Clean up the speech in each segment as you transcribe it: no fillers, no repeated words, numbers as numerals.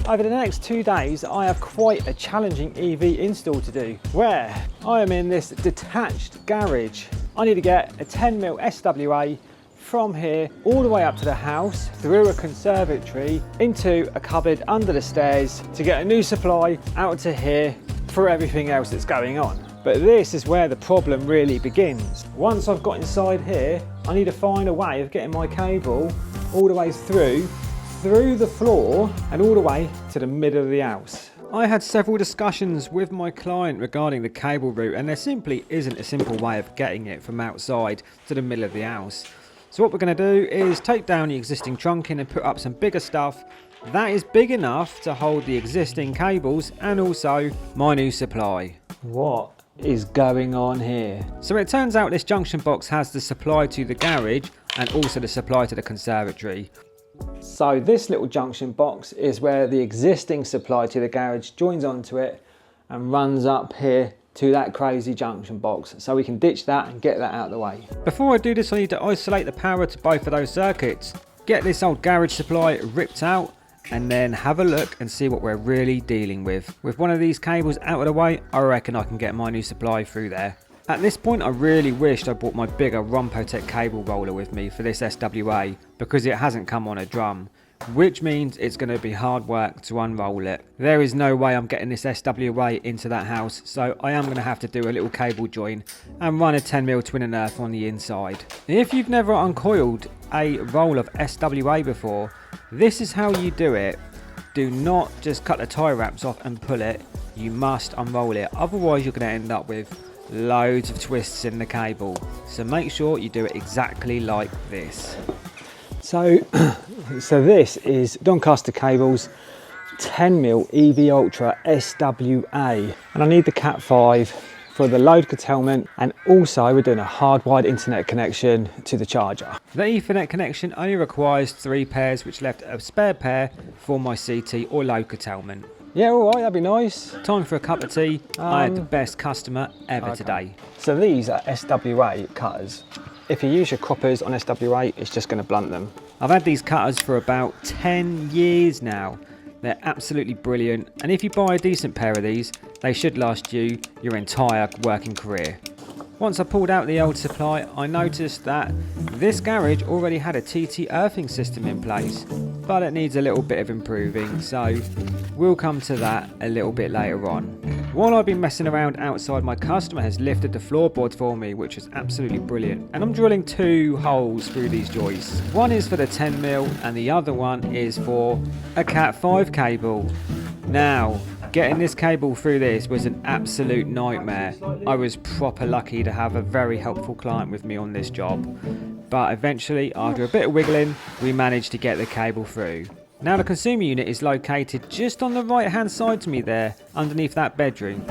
Over the next 2 days, I have quite a challenging EV install to do, where I am in this detached garage. I need to get a 10mm SWA from here all the way up to the house, through a conservatory, into a cupboard under the stairs to get a new supply out to here for everything else that's going on. But this is where the problem really begins. Once I've got inside here, I need to find a way of getting my cable all the way through the floor and all the way to the middle of the house. I had several discussions with my client regarding the cable route, and there simply isn't a simple way of getting it from outside to the middle of the house. So what we're going to do is take down the existing trunking and put up some bigger stuff that is big enough to hold the existing cables and also my new supply. What is going on here? So it turns out this junction box has the supply to the garage and also the supply to the conservatory. So this little junction box is where the existing supply to the garage joins onto it and runs up here to that crazy junction box, so we can ditch that and get that out of the way. Before I do this, I need to isolate the power to both of those circuits, get this old garage supply ripped out, and then have a look and see what we're really dealing with. With one of these cables out of the way, I reckon I can get my new supply through there. At this point, I really wished I brought my bigger Rompotec cable roller with me for this SWA, because it hasn't come on a drum, which means it's going to be hard work to unroll it. There is no way I'm getting this SWA into that house, so I am going to have to do a little cable join and run a 10mm twin and earth on the inside. If you've never uncoiled a roll of SWA before, this is how you do it. Do not just cut the tie wraps off and pull it, you must unroll it, otherwise you're going to end up with loads of twists in the cable. So make sure you do it exactly like this. So this is Doncaster Cables 10mm EV Ultra SWA, and I need the Cat 5 for the load curtailment, and also we're doing a hardwired internet connection to the charger. The Ethernet connection only requires 3 pairs, which left a spare pair for my CT or load curtailment. Yeah, all right, that'd be nice. Time for a cup of tea. I had the best customer ever today. So these are SWA cutters. If you use your croppers on SWA, it's just going to blunt them. I've had these cutters for about 10 years now. They're absolutely brilliant, and if you buy a decent pair of these, they should last you your entire working career. Once I pulled out the old supply, I noticed that this garage already had a TT earthing system in place, but it needs a little bit of improving, so we'll come to that a little bit later on. While I've been messing around outside, my customer has lifted the floorboards for me, which is absolutely brilliant, and I'm drilling 2 holes through these joists. One is for the 10mm and the other one is for a Cat 5 cable. Now, getting this cable through this was an absolute nightmare. I was proper lucky to have a very helpful client with me on this job, but eventually, after a bit of wiggling, we managed to get the cable through. Now the consumer unit is located just on the right hand side to me there, underneath that bedroom.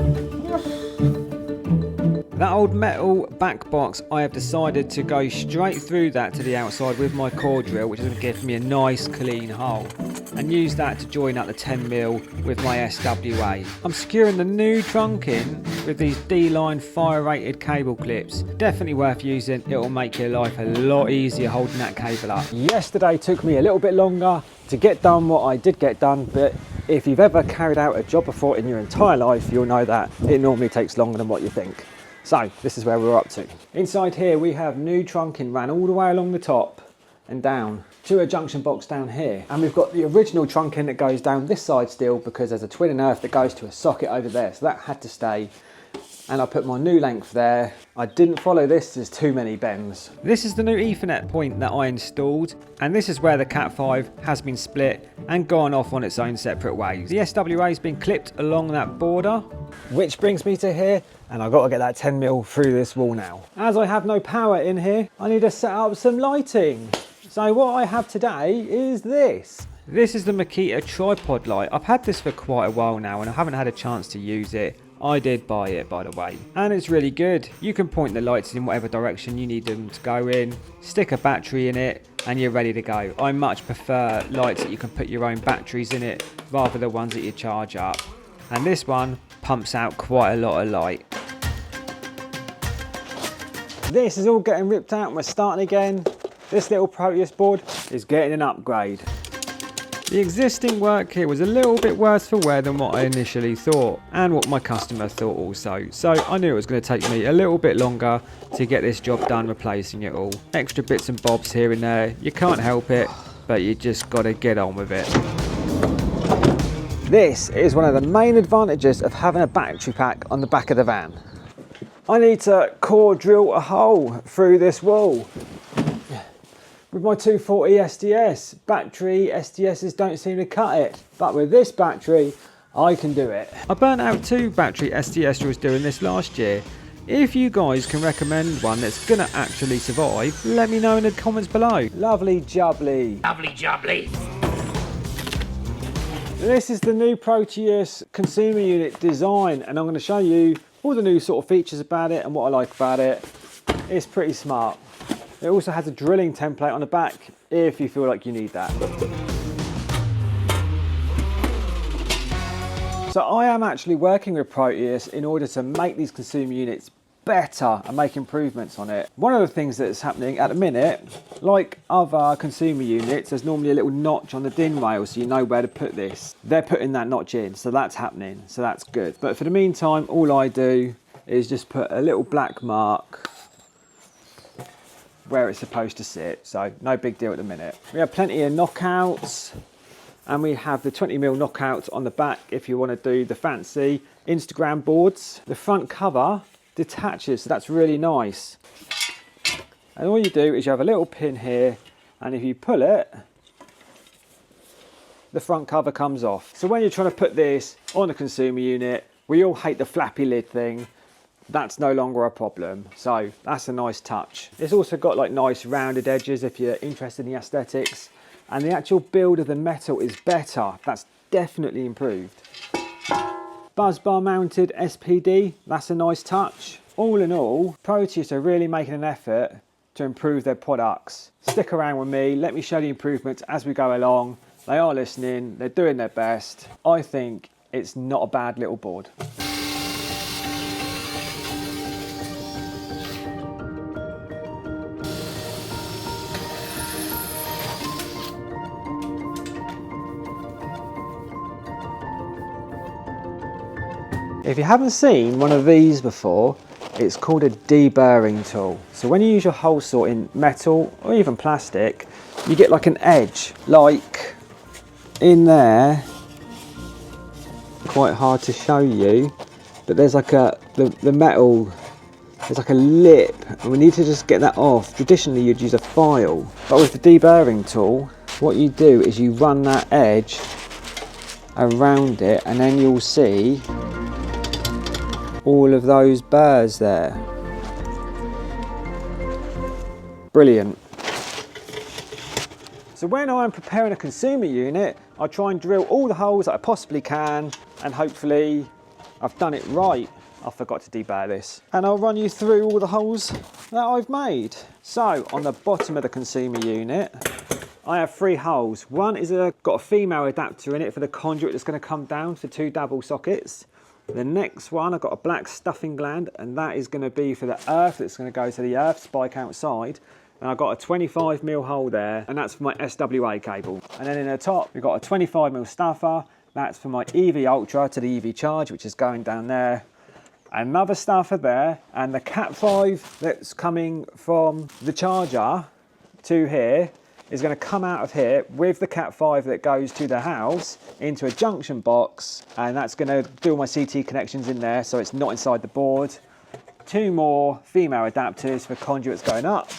That old metal back box, I have decided to go straight through that to the outside with my core drill, which is going to give me a nice clean hole, and use that to join up the 10mm with my SWA. I'm securing the new trunking with these D-line fire rated cable clips. Definitely worth using, it will make your life a lot easier holding that cable up. Yesterday took me a little bit longer to get done what I did get done, but if you've ever carried out a job before in your entire life, you'll know that it normally takes longer than what you think. So this is where we're up to. Inside here we have new trunking ran all the way along the top and down to a junction box down here, and we've got the original trunking that goes down this side still, because there's a twin and earth that goes to a socket over there, so that had to stay. And I put my new length there. I didn't follow this, there's too many bends. This is the new Ethernet point that I installed, and this is where the Cat 5 has been split and gone off on its own separate ways. The SWA has been clipped along that border, which brings me to here, and I've got to get that 10mm through this wall now. As I have no power in here, I need to set up some lighting. So what I have today is this. This is the Makita tripod light. I've had this for quite a while now and I haven't had a chance to use it. I did buy it, by the way, and it's really good. You can point the lights in whatever direction you need them to go in, stick a battery in it, and you're ready to go. I much prefer lights that you can put your own batteries in it rather than ones that you charge up. And this one pumps out quite a lot of light. This is all getting ripped out and we're starting again. This little Proteus board is getting an upgrade. The existing work here was a little bit worse for wear than what I initially thought, and what my customer thought also. So I knew it was going to take me a little bit longer to get this job done, replacing it all. Extra bits and bobs here and there, you can't help it, but you just got to get on with it. This is one of the main advantages of having a battery pack on the back of the van. I need to core drill a hole through this wall. With my 240 SDS, battery SDSs don't seem to cut it, but with this battery, I can do it. I burnt out 2 battery SDS drills doing this last year. If you guys can recommend one that's gonna actually survive, let me know in the comments below. Lovely jubbly. Lovely jubbly. This is the new Proteus consumer unit design, and I'm gonna show you all the new sort of features about it and what I like about it. It's pretty smart. It also has a drilling template on the back if you feel like you need that. So I am actually working with Proteus in order to make these consumer units better and make improvements on it. One of the things that's happening at the minute, like other consumer units, there's normally a little notch on the DIN rail so you know where to put this. They're putting that notch in, so that's happening, so that's good. But for the meantime, all I do is just put a little black mark where it's supposed to sit, so no big deal at the minute. We have plenty of knockouts, and we have the 20mm knockouts on the back if you want to do the fancy Instagram boards. The front cover detaches, so that's really nice. And all you do is you have a little pin here, and if you pull it, the front cover comes off. So when you're trying to put this on a consumer unit, we all hate the flappy lid thing. That's no longer a problem, so that's a nice touch. It's also got like nice rounded edges if you're interested in the aesthetics, and the actual build of the metal is better. That's definitely improved. Buzz bar mounted SPD, that's a nice touch. All in all, Proteus are really making an effort to improve their products. Stick around with me, let me show the improvements as we go along. They are listening, they're doing their best. I think it's not a bad little board. If you haven't seen one of these before, it's called a deburring tool. So when you use your hole saw in metal or even plastic, you get like an edge, like in there. Quite hard to show you, but there's like the metal, there's like a lip, and we need to just get that off. Traditionally you'd use a file, but with the deburring tool, what you do is you run that edge around it, and then you'll see all of those burrs there. Brilliant. So when I'm preparing a consumer unit, I try and drill all the holes that I possibly can, and hopefully I've done it right. I forgot to deburr this. And I'll run you through all the holes that I've made. So on the bottom of the consumer unit, I have 3 holes. One is got a female adapter in it for the conduit that's going to come down for 2 double sockets. The next one, I've got a black stuffing gland, and that is going to be for the earth that's going to go to the earth spike outside. And I've got a 25mm hole there, and that's for my SWA cable. And then in the top, we've got a 25mm stuffer. That's for my EV Ultra to the EV charge, which is going down there. Another stuffer there, and the Cat 5 that's coming from the charger to here is going to come out of here with the Cat 5 that goes to the house into a junction box, and that's going to do all my CT connections in there, so it's not inside the board. 2 more female adapters for conduits going up,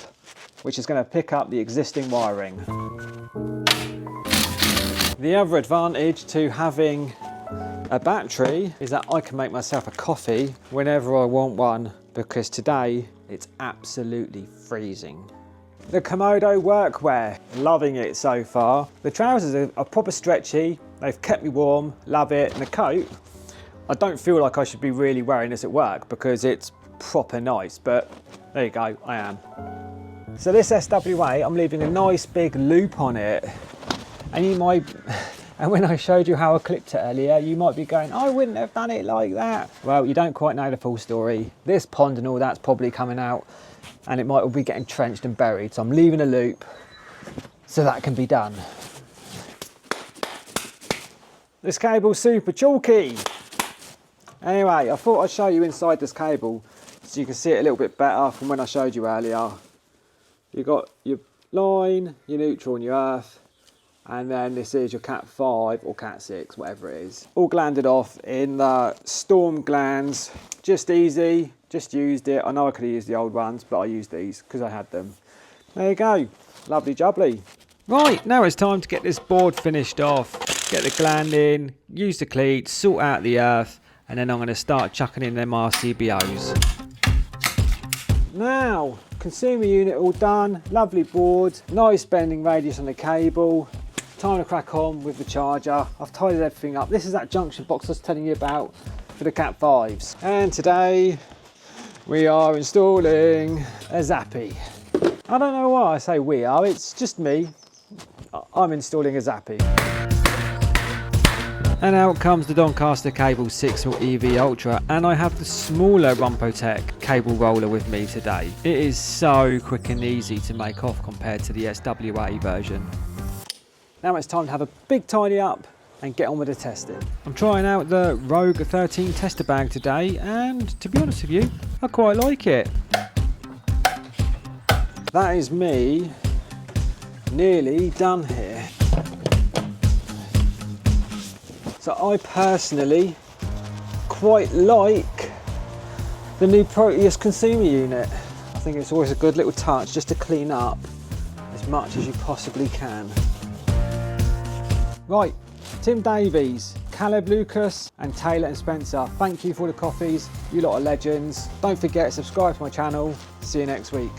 which is going to pick up the existing wiring. The other advantage to having a battery is that I can make myself a coffee whenever I want one, because today it's absolutely freezing. The 𝐾𝐚𝐫 workwear, loving it so far. The trousers are proper stretchy, they've kept me warm, love it. And the coat, I don't feel like I should be really wearing this at work because it's proper nice, but there you go, I am. So this SWA, I'm leaving a nice big loop on it. And you might, and when I showed you how I clipped it earlier, you might be going, I wouldn't have done it like that. Well, you don't quite know the full story. This pond and all that's probably coming out, and it might all be getting trenched and buried. So I'm leaving a loop so that can be done. This cable's super chalky. Anyway, I thought I'd show you inside this cable so you can see it a little bit better from when I showed you earlier. You've got your line, your neutral and your earth, and then this is your Cat 5 or Cat 6, whatever it is. All glanded off in the Storm glands. Just easy, just used it. I know I could have used the old ones, but I used these because I had them. There you go, lovely jubbly. Right, now it's time to get this board finished off. Get the gland in, use the cleats, sort out the earth, and then I'm going to start chucking in them RCBOs. Now, consumer unit all done, lovely board, nice bending radius on the cable. Time to crack on with the charger. I've tidied everything up. This is that junction box I was telling you about for the Cat 5s. And today we are installing a Zappy. I don't know why I say we are, it's just me. I'm installing a Zappy. And out comes the Doncaster Cable 6 EV Ultra, and I have the smaller Rumpotech cable roller with me today. It is so quick and easy to make off compared to the SWA version. Now it's time to have a big tidy up and get on with the testing. I'm trying out the Rogue 13 tester bag today, and to be honest with you, I quite like it. That is me nearly done here. So I personally quite like the new Proteus consumer unit. I think it's always a good little touch just to clean up as much as you possibly can. Right, Tim Davies, Caleb Lucas and Taylor and Spencer, thank you for the coffees. You lot are legends. Don't forget to subscribe to my channel. See you next week.